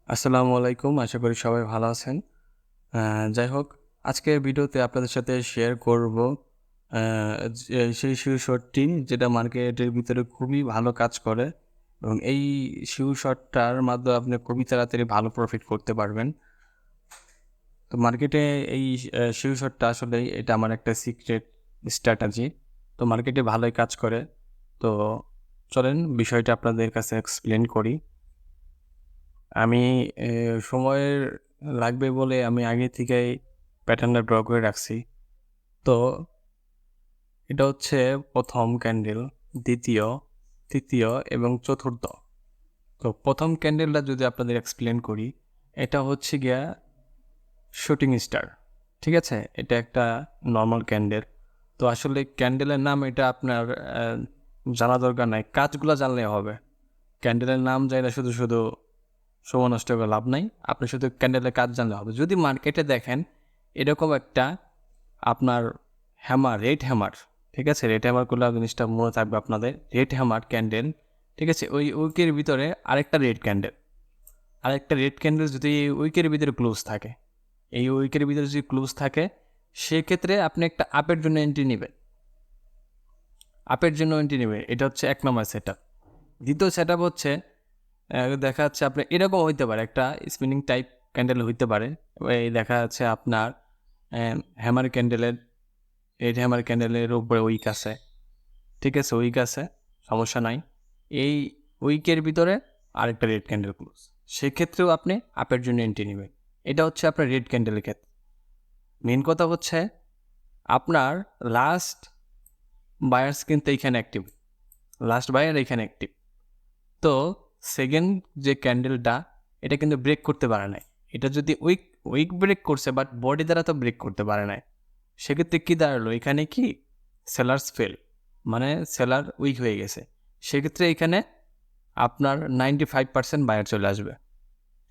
আসসালামু আলাইকুম। আশা করি সবাই ভালো আছেন। যাই হোক, আজকের ভিডিওতে আপনাদের সাথে শেয়ার করব আ যে সেই শটটি যেটা মার্কেটের ভিতরে খুবই ভালো কাজ করে এবং এই শটটার মাধ্যমে আপনি খুবই তাড়াতাড়ি ভালো প্রফিট করতে পারবেন। তো মার্কেটে এই শটটা আসলেই এটা আমার একটা সিক্রেট স্ট্র্যাটেজি। তো মার্কেটে ভালোই কাজ করে। তো চলেন বিষয়টা আপনাদের কাছে এক্সপ্লেইন করি। আমি এ সময়ের লাগবে বলে আমি আগে থেকেই প্যাটার্নটা ড্র করে রাখছি। তো এটা হচ্ছে ১ম ক্যান্ডেল, ২য়, ৩য় এবং চতুর্থ। তো ১ম ক্যান্ডেলটা যদি আপনাদের এক্সপ্লেন করি, এটা হচ্ছে গিয়া শুটিং স্টার। ঠিক আছে? এটা একটা নরমাল ক্যান্ডেল। তো আসলে ক্যান্ডেলের নাম এটা আপনার জানা দরকার নাই। কাজগুলা জানলেই হবে। ক্যান্ডেলের নাম জাইনা শুধু সময় নষ্ট করে লাভ নাই। আপনি শুধু ক্যান্ডেলের কাজ জানলে হবে। যদি মার্কেটে দেখেন এরকম একটা আপনার হ্যামার, রেড হ্যামার, ঠিক আছে? রেড হ্যামার করলে জিনিসটা মনে থাকবে আপনাদের। রেড হ্যামার ক্যান্ডেল, ঠিক আছে? ওই উইকের ভিতরে আরেকটা রেড ক্যান্ডেল। আরেকটা রেড ক্যান্ডেল যদি এই উইকের ভিতরে ক্লোজ থাকে, এই উইকের ভিতরে যদি ক্লোজ থাকে, সেক্ষেত্রে আপনি একটা আপের জন্য এন্ট্রি নিবেন। আপের জন্য এন্ট্রি নিবেন। এটা হচ্ছে ১ নাম্বার সেটআপ। দ্বিতীয় সেটআপ হচ্ছে দেখা যাচ্ছে আপনার এরকম হইতে পারে, একটা স্পিনিং টাইপ ক্যান্ডেল হইতে পারে। এই দেখা যাচ্ছে আপনার হ্যামার ক্যান্ডেলের, রেড হ্যামার ক্যান্ডেলের উপরে উইক আছে, ঠিক আছে? উইক আছে, সমস্যা নাই। এই উইকের ভিতরে আরেকটা রেড ক্যান্ডেল ক্লোজ, সেক্ষেত্রেও আপনি আপের জন্য এন্ট্রি নেবেন। এটা হচ্ছে আপনার রেড ক্যান্ডেলের ক্ষেত্রে। মেন কথা হচ্ছে আপনার লাস্ট বায়ার্স কিন্তু এইখানে অ্যাক্টিভ, লাস্ট বায়ার এখানে অ্যাক্টিভ। তো সেকেন্ড যে ক্যান্ডেলটা, এটা কিন্তু ব্রেক করতে পারে নাই। এটা যদি উইক উইক ব্রেক করছে, বাট বডি দ্বারা তো ব্রেক করতে পারে নাই। সেক্ষেত্রে কী দাঁড়ালো? এখানে কি সেলার্স ফেল, মানে সেলার উইক হয়ে গেছে। সেক্ষেত্রে এখানে আপনার 95% বায়ার চলে আসবে,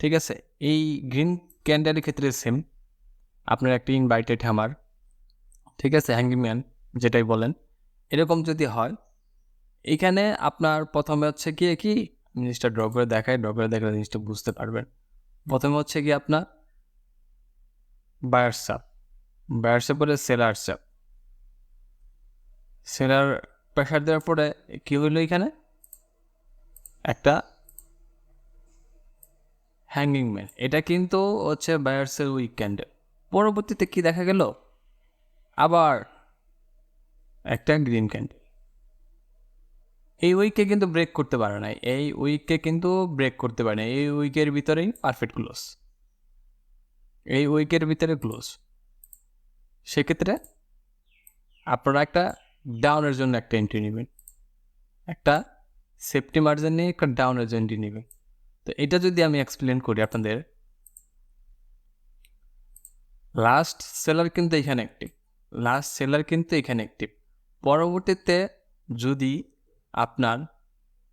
ঠিক আছে? এই গ্রিন ক্যান্ডেলের ক্ষেত্রে সেম। আপনার একটা ইনভাইটেড হ্যামার, ঠিক আছে? হ্যাঙ্গিংম্যান যেটাই বলেন, এরকম যদি হয়, এইখানে আপনার প্রথমে হচ্ছে গিয়ে কি, জিনিসটা ড্র করে দেখায়, ড্র করে দেখলে জিনিসটা বুঝতে পারবেন। প্রথমে হচ্ছে গিয়ে আপনার বায়ার চাপ, বায়ার চাপ পরে সেলার চাপ, সেলার প্রেশার দেওয়ার পরে কী হইলো? এখানে একটা হ্যাঙ্গিং ম্যান। এটা কিন্তু হচ্ছে বায়ার্সের উইক ক্যান্ডেল। পরবর্তীতে কি দেখা গেল? আবার একটা গ্রিন ক্যান্ডেল। এই উইককে কিন্তু ব্রেক করতে পারে নাই, এই উইককে কিন্তু ব্রেক করতে পারে নাই। এই উইকের ভিতরেই পারফেক্ট ক্লোজ, এই উইকের ভিতরে ক্লোজ। সেক্ষেত্রে আপনারা একটা ডাউনের জন্য একটা এন্ট্রি নেবেন, একটা সেফটি মার্জিন নিয়ে একটা ডাউনের জন্য এন্ট্রি নেবেন। তো এটা যদি আমি এক্সপ্লেন করি আপনাদের, লাস্ট সেলার কিন্তু এখানে অ্যাক্টিভ, লাস্ট সেলার কিন্তু এখানে অ্যাক্টিভ। পরবর্তীতে যদি আপনার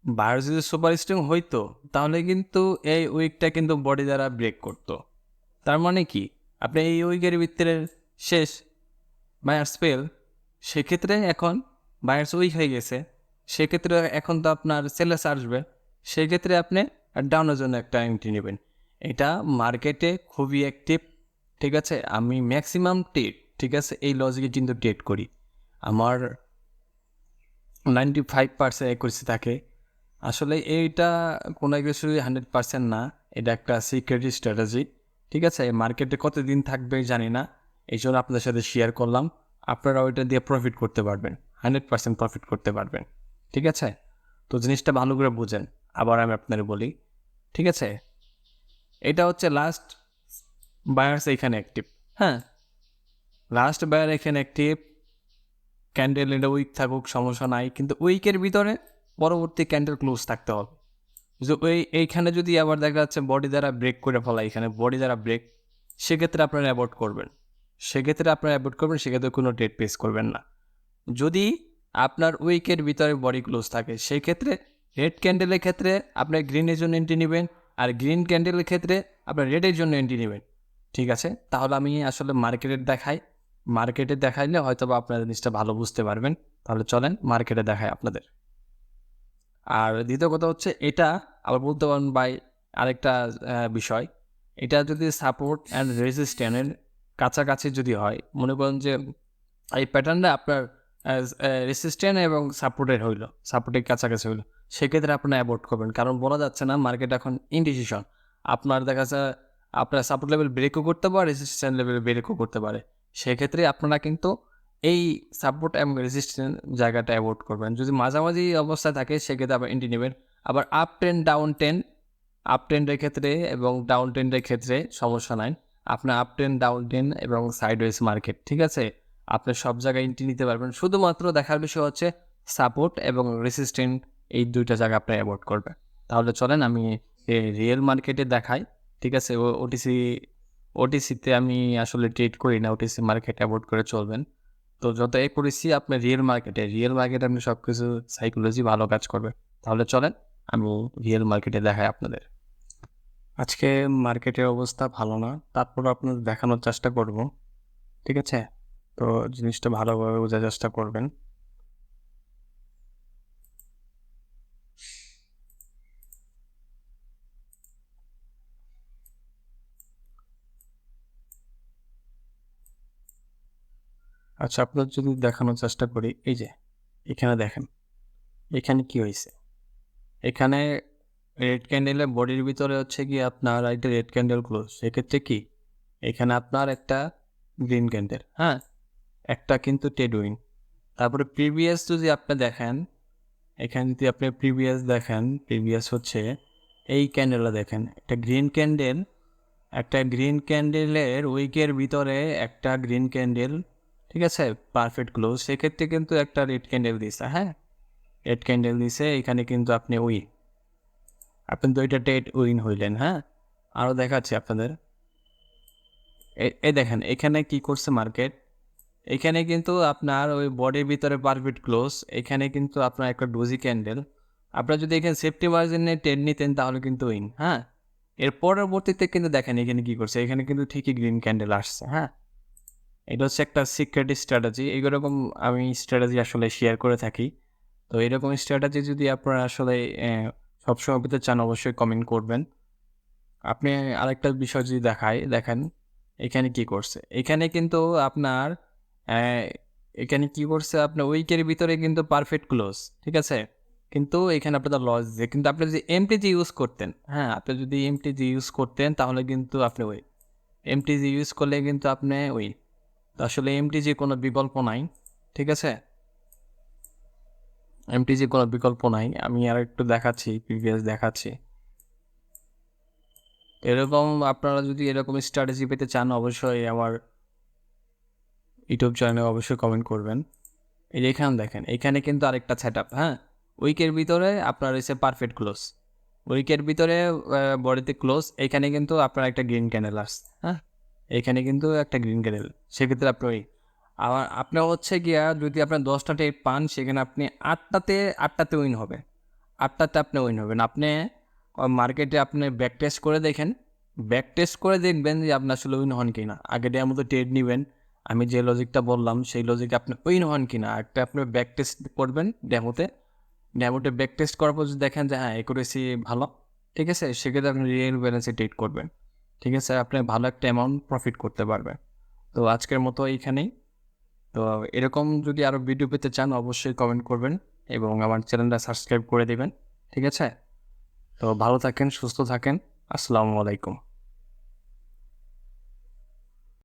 বায়ার যদি সুপার স্ট্রং হইতো, তাহলে কিন্তু এই উইকটা কিন্তু বডি দ্বারা ব্রেক করতো। তার মানে কি, আপনি এই উইকের ভিতরে শেষ বায়ার্স ফেল, সেক্ষেত্রে এখন বায়ার্স উইক হয়ে গেছে, সেক্ষেত্রে এখন তো আপনার সেলার্স আসবে, সেক্ষেত্রে আপনি ডাউনের জন্য একটা এন্ট্রি নেবেন। এটা মার্কেটে খুবই অ্যাক্টিভ, ঠিক আছে? আমি ম্যাক্সিমাম ট্রেড, ঠিক আছে, এই লজিকে কিন্তু ট্রেড করি। আমার 95% অ্যাকুরেসি থাকে। আসলে এইটা কোনো কিছুই 100% না। এটা একটা সিক্রেট স্ট্র্যাটেজি, ঠিক আছে? মার্কেটে কতদিন থাকবে জানি না, এই জন্য আপনাদের সাথে শেয়ার করলাম। আপনারা ওইটা দিয়ে প্রফিট করতে পারবেন, 100% প্রফিট করতে পারবেন, ঠিক আছে? তো জিনিসটা ভালো করে বুঝেন। আবার আমি আপনাদের বলি, ঠিক আছে? এটা হচ্ছে লাস্ট বায়ার্স এখানে অ্যাক্টিভ, হ্যাঁ, লাস্ট বায়ার এখানে অ্যাক্টিভ। ক্যান্ডেল এটা উইক থাকুক, সমস্যা নাই, কিন্তু উইকের ভিতরে পরবর্তী ক্যান্ডেল ক্লোজ থাকতে হবে। যে এইখানে যদি আবার দেখা যাচ্ছে বডি দ্বারা ব্রেক করে ফেলা, এখানে বডি দ্বারা ব্রেক, সেক্ষেত্রে আপনারা অ্যাভয়েড করবেন, সেক্ষেত্রে কোনো ট্রেড পেস করবেন না। যদি আপনার উইকের ভিতরে বডি ক্লোজ থাকে, সেক্ষেত্রে রেড ক্যান্ডেলের ক্ষেত্রে আপনার গ্রিনের জন্য এন্ট্রি নেবেন, আর গ্রিন ক্যান্ডেলের ক্ষেত্রে আপনার রেডের জন্য এন্ট্রি নেবেন, ঠিক আছে? তাহলে আমি আসলে মার্কেটে দেখাইলে হয়তো বা আপনারা জিনিসটা ভালো বুঝতে পারবেন। তাহলে চলেন মার্কেটে দেখাই আপনাদের। আর দ্বিতীয় কথা হচ্ছে, এটা আবার বলতে পারেন ভাই আরেকটা বিষয়, এটা যদি সাপোর্ট অ্যান্ড রেজিস্ট্যান্সের কাছাকাছি যদি হয়, মনে করেন যে এই প্যাটার্নটা আপনার রেসিস্ট্যান্ট এবং সাপোর্টের কাছাকাছি হইলো, সেক্ষেত্রে আপনারা অ্যাভয়েড করবেন। কারণ বলা যাচ্ছে না, মার্কেট এখন ইনডিসিশন। আপনার দেখা যাচ্ছে আপনার সাপোর্ট লেভেল ব্রেকও করতে পারে, রেজিস্ট্যান্স লেভেল ব্রেকও করতে পারে। সেক্ষেত্রে আপনারা কিন্তু এই সাপোর্ট এবং রেজিস্ট্যান্স জায়গাটা অ্যাভয়েড করবেন। যদি মাঝামাঝি অবস্থায় থাকে সেক্ষেত্রে আবার এন্ট্রি নেবেন। আবার আপ ট্রেন্ডের ক্ষেত্রে এবং ডাউন ট্রেন্ডের ক্ষেত্রে সমস্যা নাই। আপনার আপ ট্রেন্ড, ডাউন ট্রেন্ড এবং সাইডওয়েজ মার্কেট, ঠিক আছে? আপনি সব জায়গায় এন্ট্রি নিতে পারবেন। শুধুমাত্র দেখার বিষয় হচ্ছে সাপোর্ট এবং রেসিস্ট্যান্ট, এই ২ টা জায়গা আপনি অ্যাভয়েড করবেন। তাহলে চলেন আমি রিয়েল মার্কেটে দেখাই, ঠিক আছে? ওটিসিতে আমি আসলে ট্রেড করি না, ওটিসি মার্কেট অ্যাভয়েড করে চলবেন। তো যত করেছি আপনার রিয়েল মার্কেটে আপনি সব কিছু সাইকোলজি ভালো কাজ করবে। তাহলে চলেন আমি রিয়েল মার্কেটে দেখাই আপনাদের। আজকে মার্কেটের অবস্থা ভালো না, তারপরও আপনাদের দেখানোর চেষ্টা করব, ঠিক আছে? তো জিনিসটা ভালোভাবে বোঝার চেষ্টা করবেন। আচ্ছা, আপনাদের যদি দেখানোর চেষ্টা করি, এই যে এখানে দেখেন, এখানে কি হয়েছে? এখানে রেড ক্যান্ডেলের বডির ভিতরে হচ্ছে কি আপনার একটা রেড ক্যান্ডেল ক্লোজ। সেক্ষেত্রে কি এখানে আপনার একটা গ্রিন ক্যান্ডেল, হ্যাঁ, একটা কিন্তু টেড উইন। তারপরে প্রিভিয়াস যদি আপনি দেখেন, এখানে যদি আপনি প্রিভিয়াস হচ্ছে এই ক্যান্ডেলটা দেখেন, একটা গ্রিন ক্যান্ডেলের উইকের ভিতরে একটা গ্রিন ক্যান্ডেল, ঠিক আছে, পারফেক্ট ক্লোজ। সেক্ষেত্রে কিন্তু একটা রেড ক্যান্ডেল দিছে, হ্যাঁ, রেড ক্যান্ডেল দিছে, এখানে কিন্তু আপনি আপনি দুইটা টেড উইন হইলেন, হ্যাঁ। আরও দেখাচ্ছি আপনাদের, এই দেখেন এখানে কি করছে মার্কেট। এখানে কিন্তু আপনার ওই বডির ভিতরে পারফেক্ট ক্লোজ, এখানে কিন্তু আপনার একটা ডোজি ক্যান্ডেল। আপনারা যদি এখানে সেফটি মার্জিনে ট্রেড নিতেন তাহলে কিন্তু উইন, হ্যাঁ। এর পরবর্তীতে কিন্তু দেখেন এখানে কি করছে, এখানে কিন্তু ঠিকই গ্রিন ক্যান্ডেল আসছে, হ্যাঁ। এটা হচ্ছে একটা সিক্রেট স্ট্র্যাটেজি। এইরকম আমি স্ট্র্যাটেজি আসলে শেয়ার করে থাকি। তো এরকম স্ট্র্যাটেজি যদি আপনারা আসলে সবসময় পেতে চান, অবশ্যই কমেন্ট করবেন। আপনি আরেকটা বিষয় যদি দেখেন এখানে কি করছে। এখানে কিন্তু আপনার আপনার উইকের ভিতরে কিন্তু পারফেক্ট ক্লোজ, ঠিক আছে? কিন্তু এখানে আপনাদের লস দিছে। কিন্তু আপনি যদি এমটিজি ইউজ করতেন, হ্যাঁ, আপনি যদি এমটিজি ইউজ করতেন তাহলে কিন্তু আপনি এমটিজি ইউজ করলে কিন্তু আপনি তো আসলে এমটিজি কোনো বিকল্প নাই, ঠিক আছে? এমটিজি কোনো বিকল্প নাই। আমি আরেকটু দেখাচ্ছি। এরকম আপনারা যদি এরকম স্ট্র্যাটেজি পেতে চান, অবশ্যই আমার ইউটিউব চ্যানেলে অবশ্যই কমেন্ট করবেন। এই যে এখানে দেখেন, এখানে কিন্তু আরেকটা সেটআপ, হ্যাঁ? উইকের ভিতরে আপনার হচ্ছে পারফেক্ট ক্লোজ। উইকের ভিতরে বডিতে ক্লোজ, এখানে কিন্তু আপনার একটা গ্রিন ক্যান্ডেল আসছে, হ্যাঁ? এখানে কিন্তু একটা গ্রিন ক্যান্ডেল। সেক্ষেত্রে আপনি আবার আপনার হচ্ছে গিয়া যদি আপনার 10টা টেপ পান, সেখানে আপনি 8টাতে উইন হবে। 8টাতে আপনি উইন হবেন। আপনি মার্কেটে আপনি ব্যাক টেস্ট করে দেখেন। ব্যাক টেস্ট করে দেখবেন যে আপনি আসলে উইন হন কিনা। আগে ডের মতো ট্রেড নিবেন। আমি যে লজিকটা বললাম সেই লজিকে আপনি উইন হন কিনা একটা আপনি ব্যাক টেস্ট করবেন ডেমোতে ব্যাক টেস্ট করার পর যদি দেখেন যে হ্যাঁ, অ্যাকুরেসি ভালো, ঠিক আছে, সেক্ষেত্রে আপনি রিয়েল ব্যালেন্সে ট্রেড করবেন, ঠিক আছে? আপনি ভালো একটা অ্যামাউন্ট প্রফিট করতে পারবেন। তো আজকের মতো এইখানেই। তো এরকম যদি আরও ভিডিও পেতে চান, অবশ্যই কমেন্ট করবেন এবং আমার চ্যানেলটা সাবস্ক্রাইব করে দেবেন, ঠিক আছে? তো ভালো থাকেন, সুস্থ থাকেন। আসসালামু আলাইকুম।